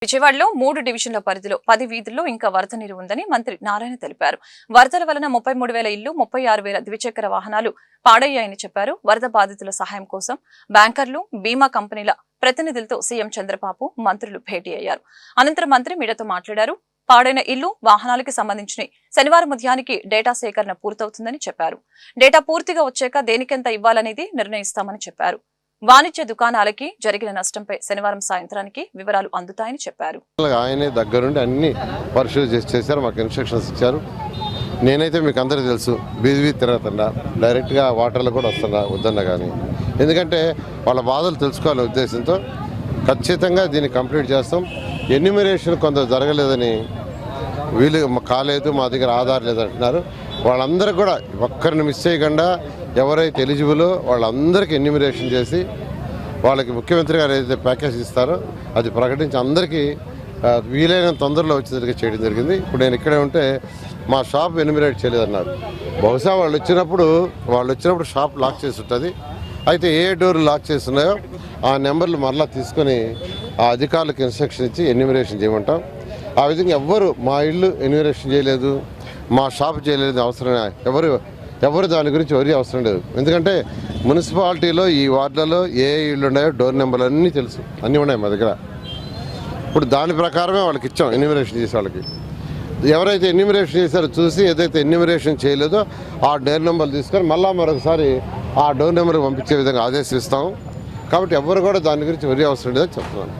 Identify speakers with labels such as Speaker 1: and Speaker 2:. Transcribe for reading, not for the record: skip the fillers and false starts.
Speaker 1: విజయవాడలో 3 డివిజన్ల పరిధిలో 10 వీధుల్లో ఇంకా వరద నీరు ఉందని మంత్రి నారాయణ తెలిపారు. వరదల వలన 33,000 ఇళ్లు, 36,000 ద్విచక్ర వాహనాలు పాడయ్యాయని చెప్పారు. వరద బాధితుల సహాయం కోసం బ్యాంకర్లు, బీమా కంపెనీల ప్రతినిధులతో సీఎం చంద్రబాబు మంత్రులు భేటీ అయ్యారు. అనంతరం మంత్రి మీడియాతో మాట్లాడారు. పాడైన ఇల్లు, వాహనాలకు సంబంధించిన శనివారం ఉదయానికి డేటా సేకరణ పూర్తవుతుందని చెప్పారు. డేటా పూర్తిగా వచ్చాక దేనికెంత ఇవ్వాలనేది నిర్ణయిస్తామని చెప్పారు. వాణిజ్య దుకాణాలకి జరిగిన నష్టంపై శనివారం సాయంత్రానికి వివరాలు అందుతాయని చెప్పారు.
Speaker 2: ఆయనే దగ్గరుండి అన్ని పరిశోధన చేశారు, మాకు ఇన్స్ట్రక్షన్స్ ఇచ్చారు. నేనైతే మీకు అందరికీ తెలుసు, బీజీ తిరగకుండా డైరెక్ట్గా వాటర్లో కూడా వస్తున్నా వద్దన్నా కానీ, ఎందుకంటే వాళ్ళ బాధలు తెలుసుకోవాలనే ఉద్దేశంతో ఖచ్చితంగా దీన్ని కంప్లీట్ చేస్తాం. ఎన్యూమరేషన్ కొంత జరగలేదని వీళ్ళు కాలేదు, మా దగ్గర ఆధార్ లేదంటున్నారు. వాళ్ళందరూ కూడా ఒక్కరిని మిస్ చేయకుండా ఎవరైతే ఎలిజిబులో వాళ్ళందరికీ ఎన్యూమరేషన్ చేసి వాళ్ళకి ముఖ్యమంత్రి గారు ఏదైతే ప్యాకేజ్ ఇస్తారో అది ప్రకటించి అందరికీ వీలైన తొందరలో వచ్చేసరికి చేయడం జరిగింది. ఇప్పుడు నేను ఇక్కడే ఉంటే మా షాప్ ఎన్యూమరేట్ చేయలేదన్నారు. బహుశా వాళ్ళు వచ్చినప్పుడు షాప్ లాక్ చేసి ఉంటుంది. అయితే ఏ డోర్ లాక్ చేస్తున్నాయో ఆ నెంబర్లు మరలా తీసుకొని ఆ అధికారులకు ఇన్స్ట్రక్షన్ ఇచ్చి ఎన్యూమరేషన్ చేయమంటాం. ఆ విధంగా ఎవ్వరు మా ఇల్లు ఎన్యూమరేషన్ చేయలేదు, మా షాప్ చేయలేదు అవసరం, ఎవరు దాని గురించి ఎవరి అవసరం లేదు. ఎందుకంటే మున్సిపాలిటీలో ఈ వార్డులలో ఏ ఇళ్ళు ఉన్నాయో డోర్ నెంబర్లు అన్నీ తెలుసు, అన్నీ ఉన్నాయి మా దగ్గర. ఇప్పుడు దాని ప్రకారమే వాళ్ళకి ఇచ్చాం ఎన్యూమరేషన్ చేసే వాళ్ళకి. ఎవరైతే ఎన్యూమరేషన్ చేశారో చూసి ఏదైతే ఎన్యూమరేషన్ చేయలేదో ఆ డోర్ నెంబర్లు తీసుకొని మళ్ళీ మరొకసారి ఆ డోర్ నెంబర్కి పంపించే విధంగా ఆదేశిస్తాం. కాబట్టి ఎవరు కూడా దాని గురించి ఎవరి అవసరం లేదని చెప్తున్నాను.